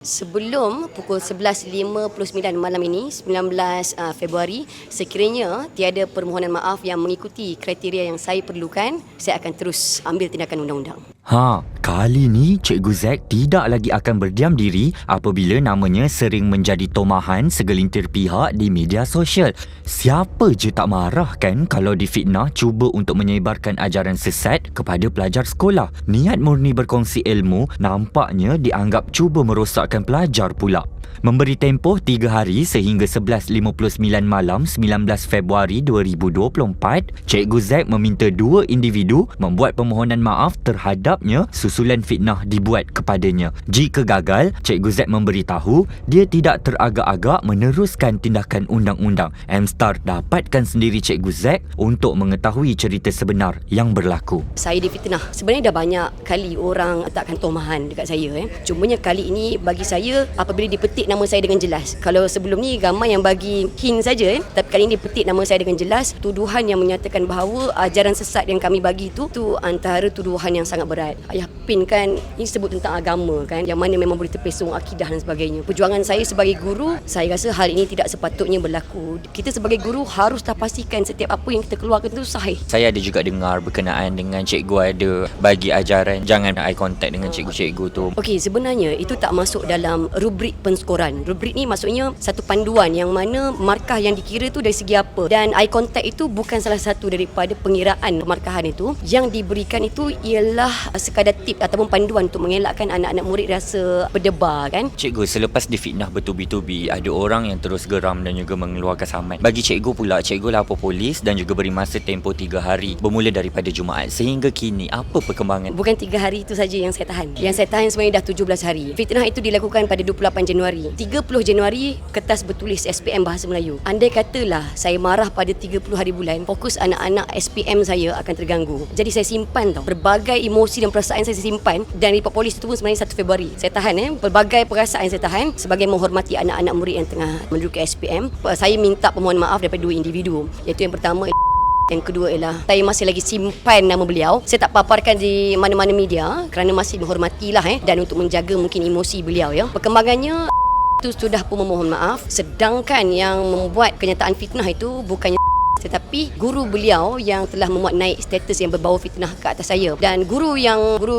Sebelum pukul 11.59 malam ini, 19 Februari, sekiranya tiada permohonan maaf yang mengikuti kriteria yang saya perlukan, saya akan terus ambil tindakan undang-undang. Kali ni Cikgu Zack tidak lagi akan berdiam diri apabila namanya sering menjadi tomahan segelintir pihak di media sosial. Siapa je tak marah kan kalau difitnah cuba untuk menyebarkan ajaran sesat kepada pelajar sekolah. Niat murni berkongsi ilmu nampaknya dianggap cuba merosakkan pelajar pula. Memberi tempoh 3 hari sehingga 11.59 malam 19 Februari 2024, Cikgu Zack meminta 2 individu membuat permohonan maaf terhadapnya susulan fitnah dibuat kepadanya. Jika gagal, Cikgu Zack memberitahu dia tidak teragak-agak meneruskan tindakan undang-undang. M-Star dapatkan sendiri Cikgu Zack untuk mengetahui cerita sebenar yang berlaku. Saya difitnah. Sebenarnya dah banyak kali orang letakkan tomahan dekat saya. Cumanya kali ini bagi saya apabila dipetik nama saya dengan jelas. Kalau sebelum ni gambar yang bagi hint saja, tapi kali ini petik nama saya dengan jelas. Tuduhan yang menyatakan bahawa ajaran sesat yang kami bagi itu antara tuduhan yang sangat berat. Ayah PIN kan, ini sebut tentang agama kan, yang mana memang boleh terpesong akidah dan sebagainya. Perjuangan saya sebagai guru, saya rasa hal ini tidak sepatutnya berlaku. Kita sebagai guru harus pastikan setiap apa yang kita keluarkan itu sahih. Saya ada juga dengar berkenaan dengan cikgu ada bagi ajaran jangan eye contact dengan cikgu-cikgu tu. Okey, sebenarnya itu tak masuk dalam rubrik penskoran. Rubrik ni maksudnya satu panduan yang mana markah yang dikira tu dari segi apa. Dan eye contact itu bukan salah satu daripada pengiraan pemarkahan itu. Yang diberikan itu ialah sekadar tip ataupun panduan untuk mengelakkan anak-anak murid rasa berdebar kan. Cikgu, selepas difitnah bertubi-tubi, ada orang yang terus geram dan juga mengeluarkan saman. Bagi cikgu pula, cikgu lapor polis dan juga beri masa tempoh 3 hari bermula daripada Jumaat. Sehingga kini, apa perkembangan? Bukan 3 hari itu saja yang saya tahan. Yang saya tahan sebenarnya dah 17 hari. Fitnah itu dilakukan pada 28 Januari. 30 Januari, kertas bertulis SPM Bahasa Melayu. Andai katalah saya marah pada 30 hari bulan, fokus anak-anak SPM saya akan terganggu. Jadi saya simpan berbagai emosi dan perasaan saya simpan, dan report polis itu pun sebenarnya 1 Februari. Saya tahan berbagai perasaan saya tahan sebagai menghormati anak-anak murid yang tengah menduduki SPM. Saya minta permohonan maaf daripada 2 individu. Iaitu yang pertama, yang kedua ialah saya masih lagi simpan nama beliau. Saya tak paparkan di mana-mana media kerana masih menghormatilah dan untuk menjaga mungkin emosi beliau ya. Perkembangannya itu sudah pun memohon maaf, sedangkan yang membuat kenyataan fitnah itu bukannya tetapi guru beliau yang telah memuat naik status yang berbau fitnah ke atas saya. Dan guru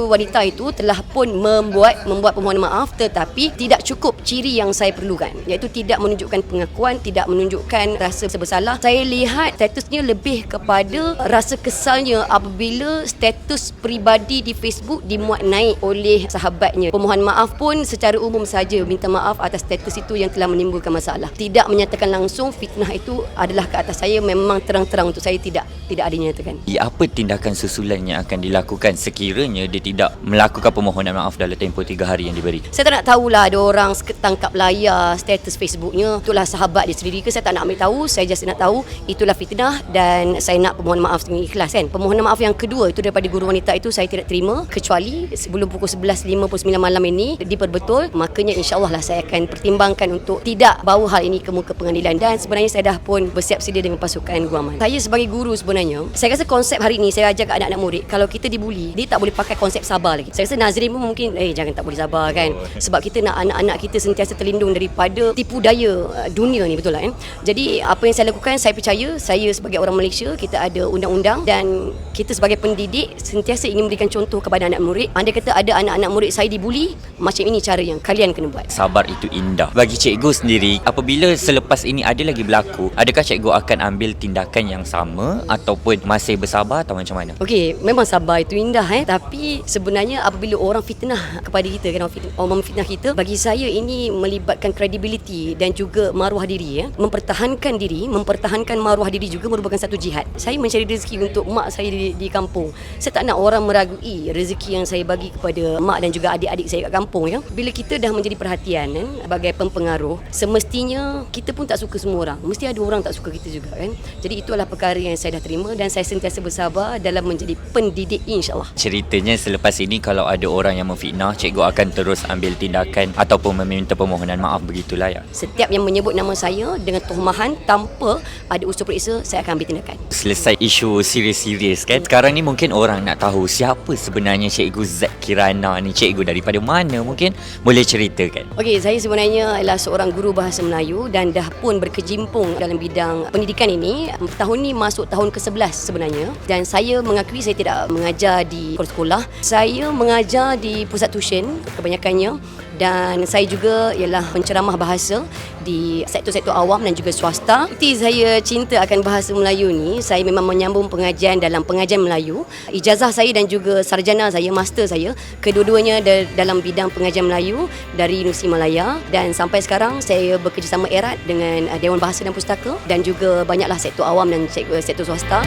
wanita itu telah pun membuat permohonan maaf, tetapi tidak cukup ciri yang saya perlukan, iaitu tidak menunjukkan pengakuan, tidak menunjukkan rasa bersalah. Saya lihat statusnya lebih kepada rasa kesalnya apabila status peribadi di Facebook dimuat naik oleh sahabatnya. Permohonan maaf pun secara umum saja minta maaf atas status itu yang telah menimbulkan masalah. Tidak menyatakan langsung fitnah itu adalah ke atas saya. Memang terang-terang untuk saya tidak ada dinyatakan. Apa tindakan susulan yang akan dilakukan sekiranya dia tidak melakukan permohonan maaf dalam tempoh 3 hari yang diberi? Saya tak nak tahulah ada orang tangkap layar status Facebooknya, itulah sahabat dia sendiri ke, saya tak nak ambil tahu. Saya just nak tahu itulah fitnah dan saya nak permohonan maaf dengan ikhlas kan. Permohonan maaf yang kedua itu daripada guru wanita itu saya tidak terima kecuali sebelum pukul 11.59 malam ini diperbetul. Makanya insya-Allah lah saya akan pertimbangkan untuk tidak bawa hal ini ke muka pengadilan, dan sebenarnya saya dah pun bersiap sedia dengan pasukan guaman. Saya sebagai guru sebenarnya, saya rasa konsep hari ini saya ajar ke anak-anak murid, kalau kita dibuli, dia tak boleh pakai konsep sabar lagi. Saya rasa Nazrin pun mungkin jangan tak boleh sabar kan. Sebab kita nak anak-anak kita sentiasa terlindung daripada tipu daya dunia ni, betul lah kan. Jadi apa yang saya lakukan, saya percaya saya sebagai orang Malaysia, kita ada undang-undang dan kita sebagai pendidik sentiasa ingin memberikan contoh kepada anak murid. Andai kata ada anak-anak murid saya dibuli, macam ini cara yang kalian kena buat. Sabar itu indah. Bagi cikgu sendiri, apabila selepas ini ada lagi berlaku, adakah cikgu akan ambil tindakan yang sama ataupun masih bersabar atau macam mana? Okey, memang sabar itu indah tapi sebenarnya apabila orang fitnah kepada kita kan, orang fitnah kita, bagi saya ini melibatkan kredibiliti dan juga maruah diri mempertahankan diri, mempertahankan maruah diri juga merupakan satu jihad. Saya mencari rezeki untuk mak saya di kampung. Saya tak nak orang meragui rezeki yang saya bagi kepada mak dan juga adik-adik saya kat kampung ya. Bila kita dah menjadi perhatian sebagai pempengaruh, semestinya kita pun tak suka semua orang. Mesti ada orang tak suka kita juga kan. Jadi itulah perkara yang saya dah terima dan saya sentiasa bersabar dalam menjadi pendidik insya-Allah. Ceritanya selepas ini kalau ada orang yang memfitnah, cikgu akan terus ambil tindakan ataupun meminta permohonan maaf, begitulah ya. Setiap yang menyebut nama saya dengan tuhmahan tanpa ada usul periksa, saya akan ambil tindakan. Selesai isu serius-serius kan, sekarang ni mungkin orang nak tahu siapa sebenarnya Cikgu Zack Kirana ni. Cikgu daripada mana, mungkin boleh ceritakan? Okey, saya sebenarnya adalah seorang guru bahasa Melayu dan dah pun berkecimpung dalam bidang pendidikan ini. Tahun ni masuk tahun ke-11 sebenarnya, dan saya mengakui saya tidak mengajar di sekolah. Saya mengajar di pusat tuition kebanyakannya, dan saya juga ialah penceramah bahasa di sektor-sektor awam dan juga swasta. Seperti saya cinta akan bahasa Melayu ni, saya memang menyambung pengajian dalam pengajian Melayu. Ijazah saya dan juga sarjana saya, master saya, kedua-duanya dalam bidang pengajian Melayu dari Universiti Malaya, dan sampai sekarang saya bekerjasama erat dengan Dewan Bahasa dan Pustaka dan juga banyaklah sektor awam dan sektor swasta.